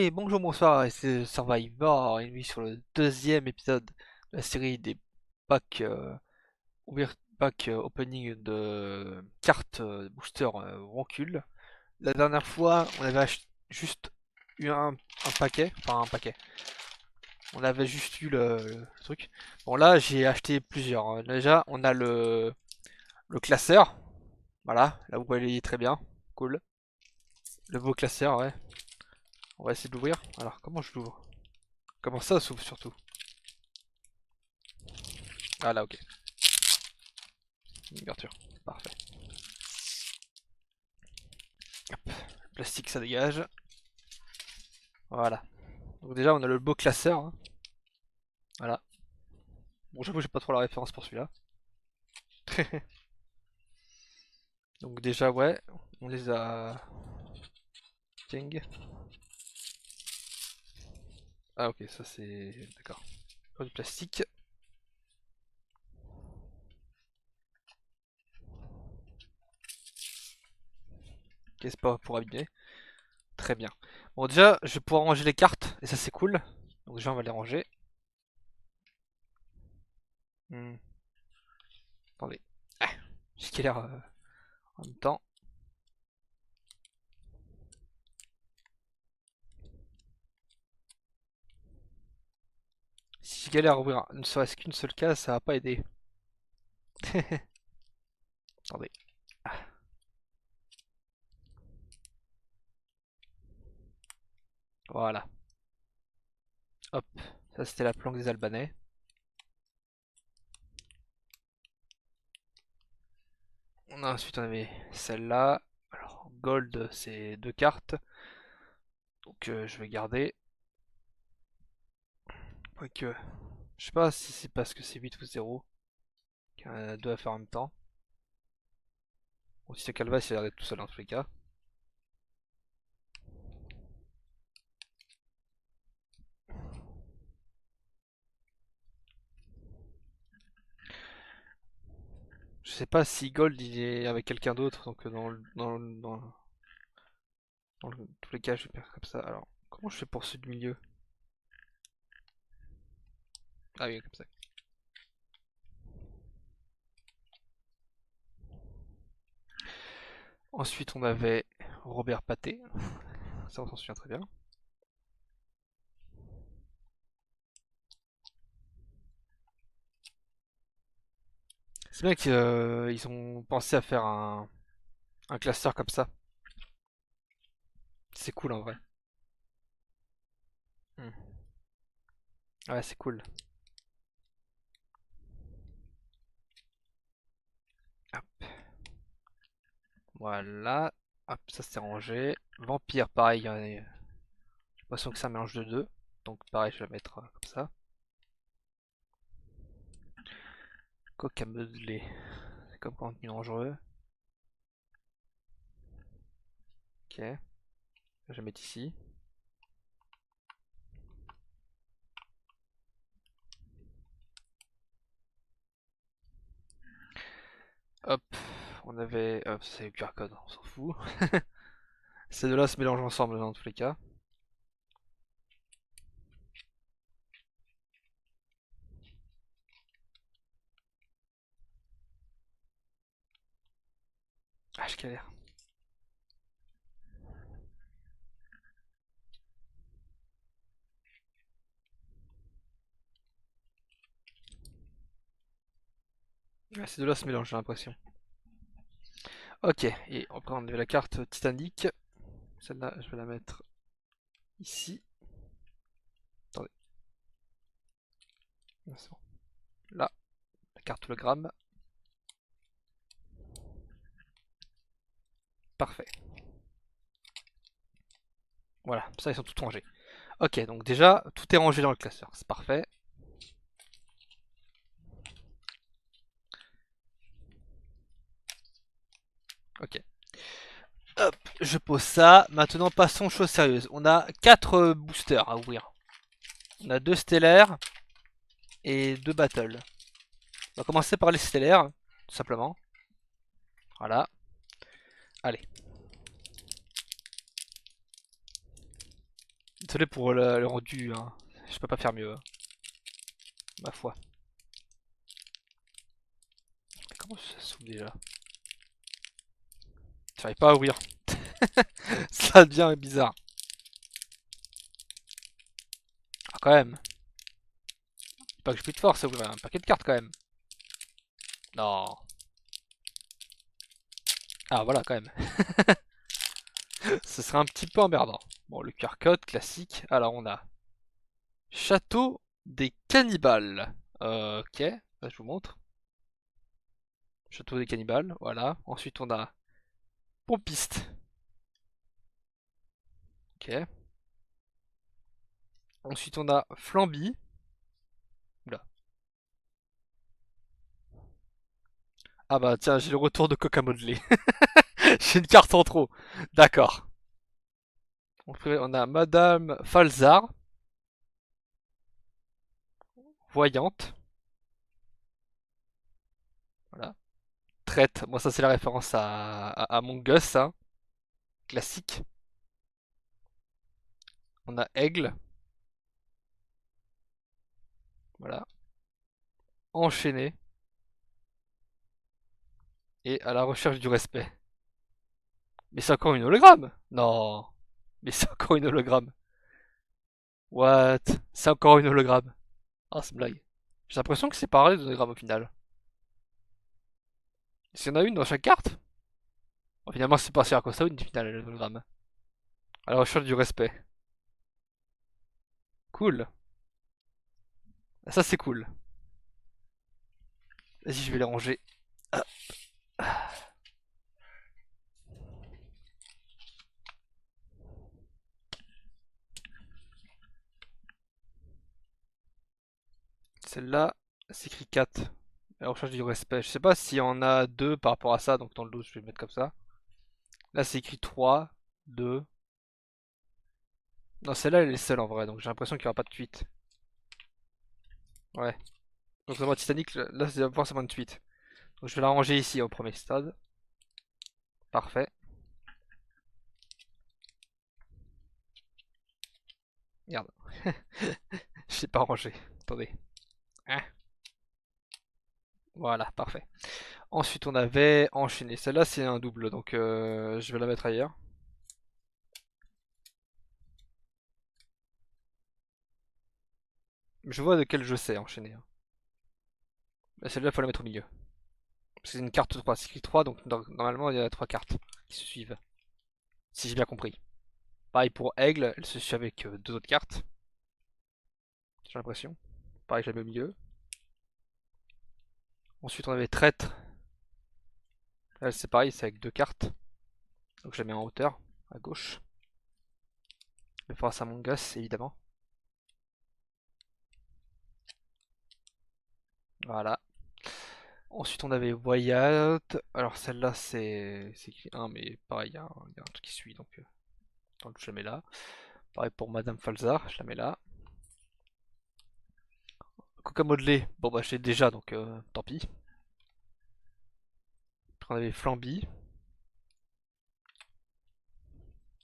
Et bonjour, bonsoir, et c'est Survivor, et oui, sur le deuxième épisode de la série des packs, packs opening de cartes booster Rancule. La dernière fois, on avait juste eu un paquet, enfin un paquet, on avait juste eu le truc. Bon là, j'ai acheté plusieurs, hein. Déjà, on a le classeur, voilà, là vous voyez très bien, cool. Le beau classeur, ouais. On va essayer de l'ouvrir. Alors, comment je l'ouvre? Comment ça s'ouvre surtout? Ah là, ok. Ouverture. Parfait. Hop. Le plastique, ça dégage. Voilà. Donc déjà, on a le beau classeur, hein. Voilà. Bon, j'avoue, j'ai pas trop la référence pour celui-là. Donc déjà, ouais, on les a... Ting. Ah ok, ça c'est... D'accord. Pas du plastique. Ok, c'est pas pour abîmer. Très bien. Bon, déjà, je vais pouvoir ranger les cartes, et ça c'est cool. Donc déjà, on va les ranger. Hmm, attendez. Ah, j'ai galère en même temps. Si je galère à ouvrir ne serait-ce qu'une seule case, ça va pas aider. Attendez. Ah, voilà. Hop. Ça c'était la planque des Albanais. Ensuite on avait celle-là. Alors gold c'est deux cartes. Donc je vais garder. Quoique. Je sais pas si c'est parce que c'est 8 ou 0 qu'il y en a deux à faire en même temps. Bon si c'est Calvas il a l'air d'être tout seul dans tous les cas. Je sais pas si Gold il est avec quelqu'un d'autre, donc tous les cas je vais faire comme ça. Alors comment je fais pour ceux du milieu? Ah oui comme ça. Ensuite on avait Robert Pathé, ça on s'en souvient très bien. C'est bien qu'ils ont pensé à faire un classeur comme ça. C'est cool en vrai. Hmm. Ouais, c'est cool. Hop, voilà. Hop, ça c'est rangé. Vampire, pareil, j'ai l'impression que c'est un mélange de deux. Donc pareil, je vais la mettre comme ça. Coq à meubler. C'est comme contenu dangereux. Ok, je vais mettre ici. Hop, on avait... Hop, c'est le QR code, on s'en fout. Ces deux-là se mélangent ensemble dans tous les cas. Ah, je galère. Ouais, ces deux-là se mélangent, j'ai l'impression. Ok, et après on avait la carte Titanic. Celle-là, je vais la mettre ici. Attendez, c'est bon. Là, la carte hologramme. Parfait. Voilà, ça ils sont tous rangés. Ok, donc déjà, tout est rangé dans le classeur, c'est parfait. Ok. Hop, je pose ça. Maintenant, passons aux choses sérieuses. On a 4 boosters à ouvrir. On a 2 stellaires et 2 battles. On va commencer par les stellaires, tout simplement. Voilà. Allez. Désolé pour le rendu, hein. Je peux pas faire mieux, hein, ma foi. Comment ça s'ouvre déjà? J'arrive pas à ouvrir. Ça devient bizarre. Ah, quand même. Pas que j'ai plus de force à ouvrir un paquet de cartes quand même. Non. Ah voilà quand même. Ce serait un petit peu emmerdant. Bon, le QR code classique. Alors on a Château des Cannibales. Ok, là je vous montre. Château des Cannibales, voilà. Ensuite on a Pompiste. Ok. Ensuite on a Flamby. Oula. Ah bah tiens, j'ai le retour de Coca Modelé. J'ai une carte en trop. D'accord. On a Madame Falzar, voyante. Voilà. Traite. Moi ça c'est la référence à mon gosse, hein. Classique. On a Aigle. Voilà. Enchaîné. Et à la recherche du respect. Mais c'est encore une hologramme. Non. Mais c'est encore une hologramme. What? C'est encore une hologramme. Ah, c'est une blague. J'ai l'impression que c'est pareil, les hologrammes au final. S'il y en a une dans chaque carte? Bon, finalement, c'est pas si rare que ça, une finale, l'hologramme. À la recherche du respect. Cool. Ça, c'est cool. Vas-y, je vais les ranger. Ah. Celle-là, c'est écrit 4. À la recherche du respect. Je sais pas s'il y en a deux par rapport à ça, donc dans le dos, je vais le mettre comme ça. Là, c'est écrit 3, 2. Non, celle-là, elle est seule en vrai, donc j'ai l'impression qu'il n'y aura pas de tweet. Ouais. Donc, dans Titanic, là, c'est forcément une tweet. Donc, je vais la ranger ici au premier stade. Parfait. Merde. Je sais pas ranger. Attendez. Hein. Voilà, parfait. Ensuite, on avait enchaîné. Celle-là, c'est un double, donc je vais la mettre ailleurs. Je vois de quel jeu c'est enchaîné, hein. Mais celle-là, il faut la mettre au milieu. Parce que c'est une carte 3, c'est écrit 3, donc normalement, il y a 3 cartes qui se suivent. Si j'ai bien compris. Pareil pour Aigle, elle se suit avec 2 autres cartes. J'ai l'impression. Pareil, je la mets au milieu. Ensuite, on avait Traître. Elle, c'est pareil, c'est avec 2 cartes. Donc je la mets en hauteur, à gauche. Le Force Among Us, évidemment. Voilà. Ensuite, on avait Wyatt. Alors, celle-là, c'est écrit 1, mais pareil, il y a un truc qui suit, donc je la mets là. Pareil pour Madame Falzar, je la mets là. Coca Modelé, bon bah, je l'ai déjà, donc tant pis. Après, on avait Flamby.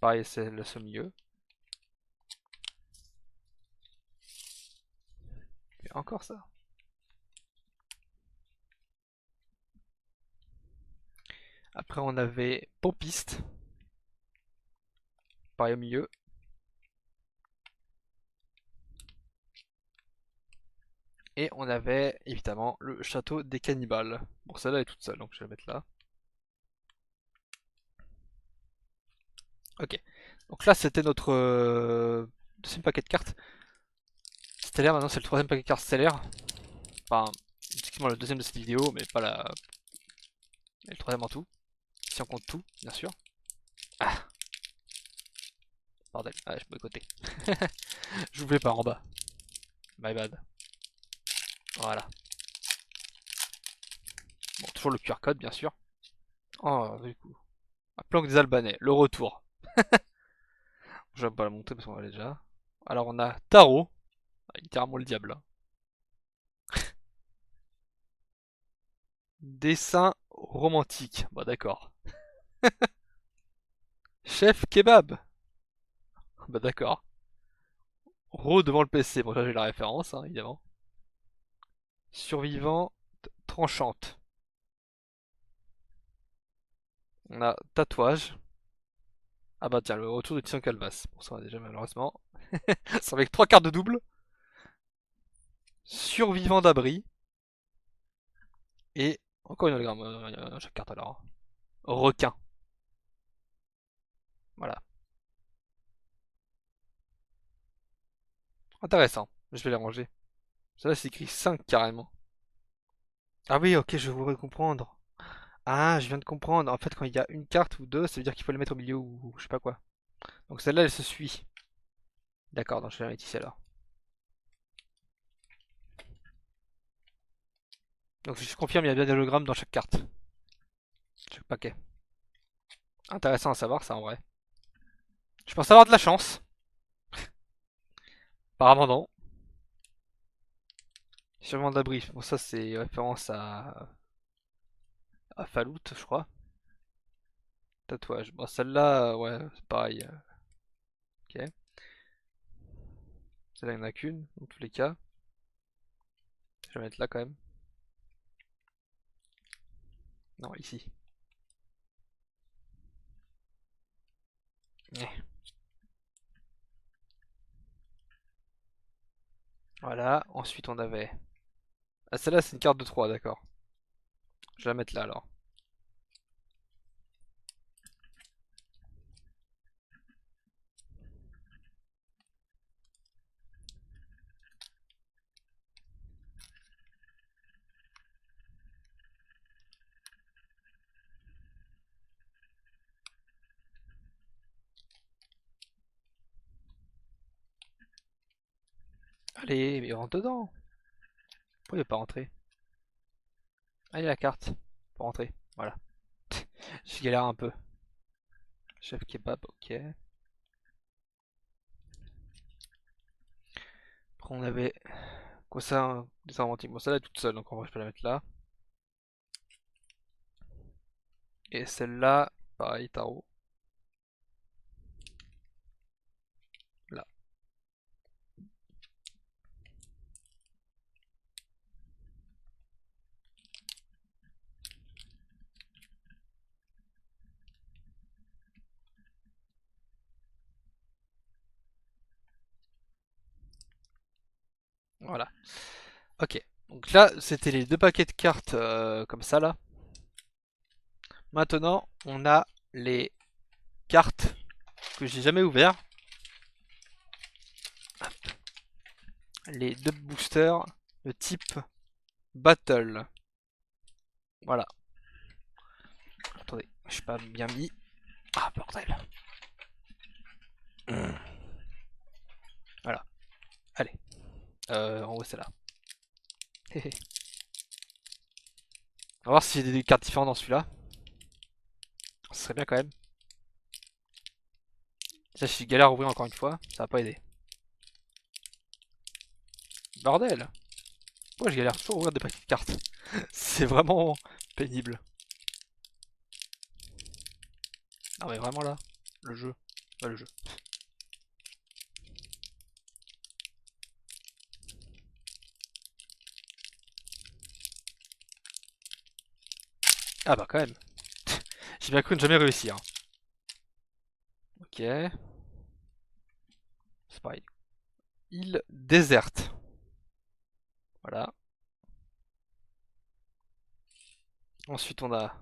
Pareil, c'est le au milieu. Et encore ça. Après, on avait Pompiste. Pareil au milieu. Et on avait évidemment le château des cannibales. Bon, celle-là est toute seule, donc je vais la mettre là. Ok. Donc là, c'était notre deuxième paquet de cartes. Stellaire, maintenant c'est le troisième paquet de cartes stellaire. Enfin, effectivement le deuxième de cette vidéo, mais pas la... mais le troisième en tout. Si on compte tout, bien sûr. Ah, bordel. Ah, je peux côté. Je voulais pas en bas. My bad. Voilà. Bon, toujours le QR code, bien sûr. Oh, du coup. La planque des Albanais, le retour. Je vais pas la montrer parce qu'on l'a déjà. Alors on a Tarot. Ah, littéralement le diable, hein. Dessin romantique. Bah d'accord. Chef kebab. Bah d'accord. devant le PC. Bon, là j'ai la référence, hein, évidemment. Survivante tranchante. On a tatouage. Ah bah tiens, le retour de Tison Calvas. Bon, ça va déjà malheureusement. C'est avec 3 cartes de double. Survivant d'abri. Et encore une hologramme. Chaque carte alors. Requin. Voilà. Intéressant. Je vais les ranger. Ça là c'est écrit 5 carrément. Ah oui, ok, je voudrais comprendre. Ah, je viens de comprendre. En fait, quand il y a une carte ou deux, ça veut dire qu'il faut les mettre au milieu ou je sais pas quoi. Donc celle-là, elle se suit. D'accord, donc je vais la mettre ici alors. Donc je confirme, il y a bien des hologrammes dans chaque carte. Chaque paquet. Intéressant à savoir ça en vrai. Je pense avoir de la chance. Apparemment non. Sûrement d'abri. Bon ça c'est référence à Fallout je crois. Tatouage. Bon celle-là, ouais, c'est pareil. Ok. Celle-là il n'y en a qu'une, dans tous les cas. Je vais la mettre là quand même. Non, ici. Eh. Voilà. Ensuite on avait... Ah celle-là c'est une carte de 3, d'accord. Je vais la mettre là alors. Allez, mais rentre dedans. Pourquoi il veut pas rentrer? Allez la carte. Pour rentrer. Voilà. Je galère un peu. Chef kebab, ok. Après on avait... Quoi ça, des inventiques. Bon celle-là est toute seule, donc en vrai je peux la mettre là. Et celle-là, pareil, tarot. Là. Voilà. Ok. Donc là, c'était les deux paquets de cartes comme ça là. Maintenant, on a les cartes que j'ai jamais ouvertes. Les deux boosters de type Battle. Voilà. Attendez, je suis pas bien mis. Ah bordel. Voilà. Allez. En haut c'est là. On va voir s'il y a des cartes différentes dans celui-là. Ce serait bien quand même. Ça, je galère à ouvrir encore une fois. Ça va pas aider. Bordel. Pourquoi je galère toujours à ouvrir des paquets de cartes? C'est vraiment pénible. Non mais vraiment là, le jeu. Pas le jeu. Ah bah quand même. J'ai bien cru ne jamais réussir. Ok. C'est pareil. Île déserte. Voilà. Ensuite on a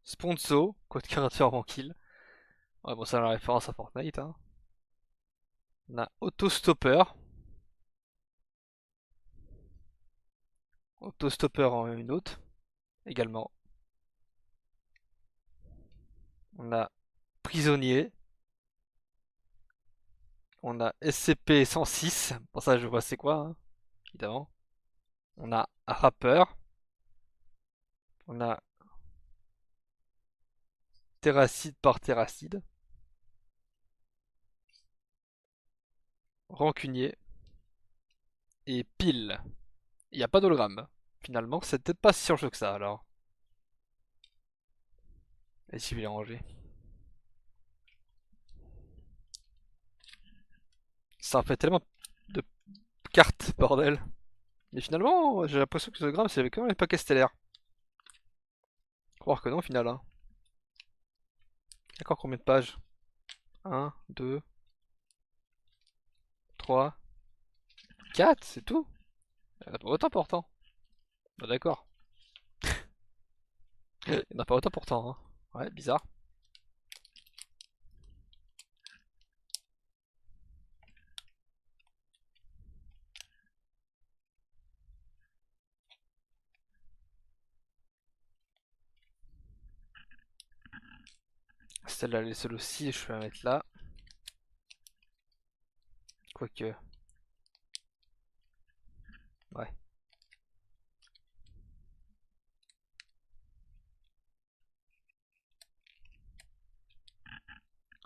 Sponzo, code créateur avant kill. Ouais bon ça a la référence à Fortnite hein. On a Autostopper. Autostopper en une autre. Également. On a Prisonnier. On a SCP-106. Pour ça je vois c'est quoi hein, évidemment. On a Rappeur. On a Terracide par Terracide. Rancunier. Et Pile. Il n'y a pas d'hologramme. Finalement, c'est peut-être pas si surjeu que ça alors. Et si je vais les ranger. Ça en fait tellement de cartes, bordel. Mais finalement, j'ai l'impression que ce gramme, c'est quand même les paquets stellaires. Croire que non, au final. Hein. Encore combien de pages? Un, 2, 3, 4, c'est tout? Il n'y en a pas autant pourtant. Bah d'accord. Il n'y en a pas autant pourtant. Hein. Ouais, bizarre. Celle-là, elle est seule aussi, je vais la mettre là. Quoique. Ouais.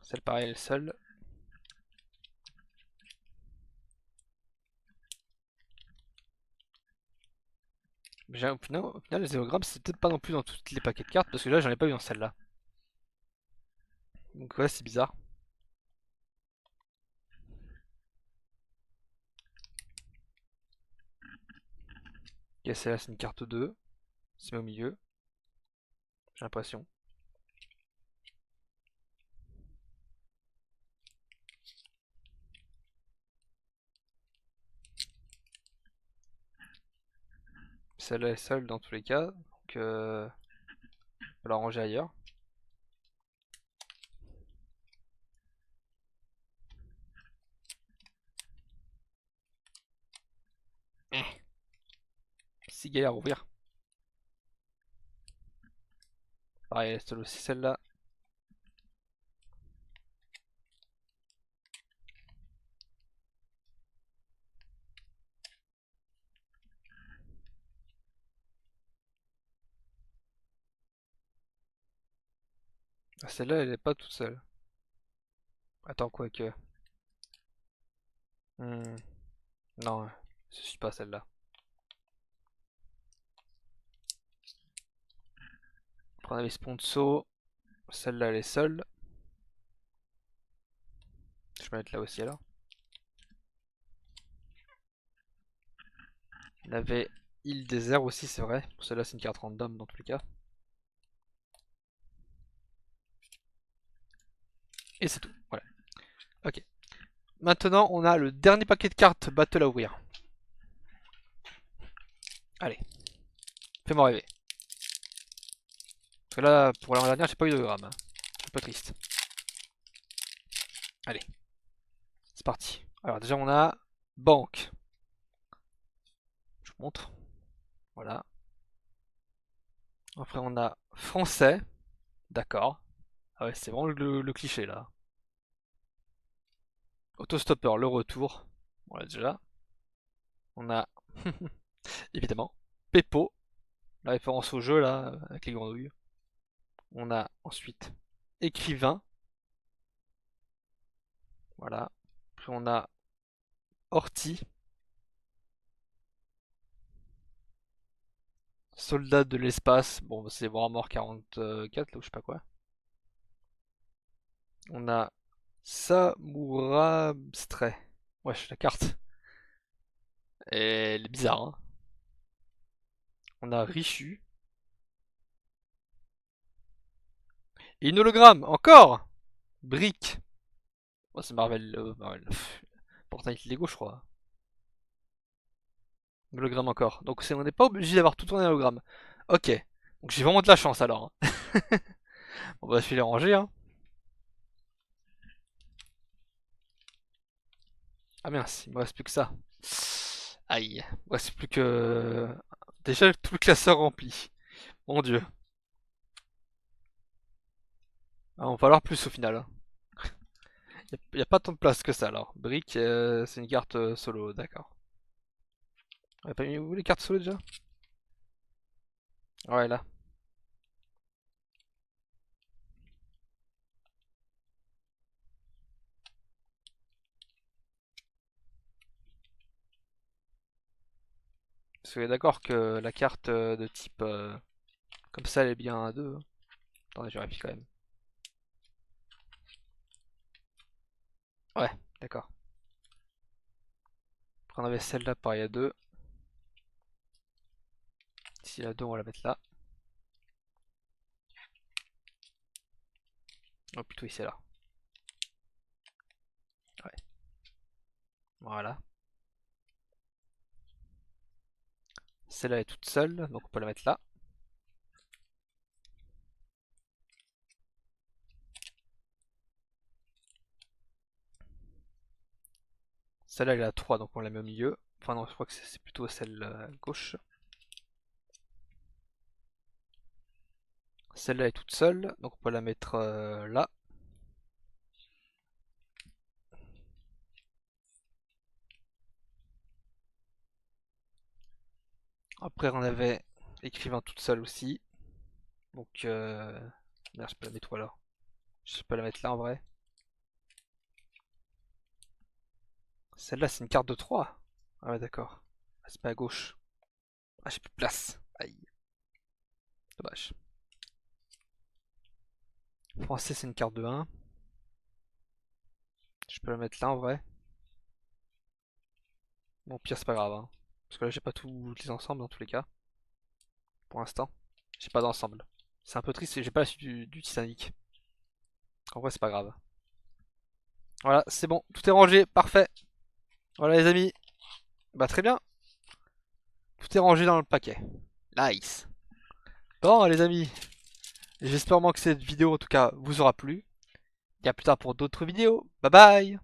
Celle pareil, elle est seule. Mais au final, les hologrammes, c'est peut-être pas non plus dans tous les paquets de cartes, parce que là, j'en ai pas eu dans celle-là. Donc ouais, c'est bizarre. Ok, celle-là, c'est une carte 2. C'est au milieu, j'ai l'impression. Celle-là est seule dans tous les cas, donc on va la ranger ailleurs. Si galère à ouvrir. Pareil, elle est seule aussi celle-là. Ah, celle-là, elle est pas toute seule. Attends, quoi que. Hmm, non, je suis pas celle-là. Prendre les sponsors. Celle-là, elle est seule. Je vais mettre là aussi alors. Il y avait île désert aussi, c'est vrai. Celle-là, c'est une carte random dans tous les cas. Et c'est tout. Voilà. Ok. Maintenant, on a le dernier paquet de cartes Battle à ouvrir. Allez, fais-moi rêver. Parce que là, pour l'an dernière, j'ai pas eu de gramme. Je suis un peu triste. Allez, c'est parti. Alors déjà, on a banque. Je vous montre. Voilà. Après, on a français. D'accord. Ah ouais, c'est vraiment le cliché là. Autostopper, le retour. Voilà déjà. On a évidemment Peppo, la référence au jeu là, avec les grenouilles. On a ensuite écrivain. Voilà. Puis on a Horty, soldat de l'espace. Bon, c'est Warhammer 44 là ou je sais pas quoi. On a Samourabstray. Wesh, la carte. Elle est bizarre, hein. On a Richu. Et une hologramme, encore. Brick. Oh, c'est Marvel. Marvel. Pourtant, il est Lego, je crois. Hologramme encore. Donc on n'est pas obligé d'avoir tout tourné en hologramme. Ok. Donc j'ai vraiment de la chance alors. Hein. On va se les ranger. Hein. Ah mince, il me reste plus que ça. Aïe. Il me reste plus que... Déjà tout le classeur rempli. Mon dieu. Ah, on va falloir plus au final. Hein. Il n'y a pas tant de place que ça alors. Brick, c'est une carte solo, d'accord. On a pas mis où les cartes solo déjà? Ouais, là. Parce qu'on est d'accord que la carte de type comme ça, elle est bien à 2. Attendez, je vérifie quand même. Ouais, d'accord. Après on avait celle-là, pareil à 2. Ici la 2, on va la mettre là. Oh plutôt ici là. Ouais. Voilà. Celle-là est toute seule, donc on peut la mettre là. Celle-là elle est à 3, donc on la met au milieu. Enfin non, je crois que c'est plutôt celle à gauche. Celle-là est toute seule, donc on peut la mettre là. Après on avait écrivain toute seule aussi. Donc merde, je peux la mettre où alors? Je peux la mettre là en vrai. Celle-là c'est une carte de 3. Ah ouais d'accord. Ah, c'est pas à gauche. Ah j'ai plus de place. Aïe. Dommage. Français c'est une carte de 1. Je peux la mettre là en vrai. Bon pire c'est pas grave hein. Parce que là j'ai pas tous les ensembles dans tous les cas. Pour l'instant. J'ai pas d'ensemble. C'est un peu triste et j'ai pas la suite du Titanic. En vrai c'est pas grave. Voilà c'est bon. Tout est rangé. Parfait. Voilà les amis. Bah très bien. Tout est rangé dans le paquet. Nice. Bon les amis. J'espère que cette vidéo en tout cas vous aura plu. Et à plus tard pour d'autres vidéos. Bye bye.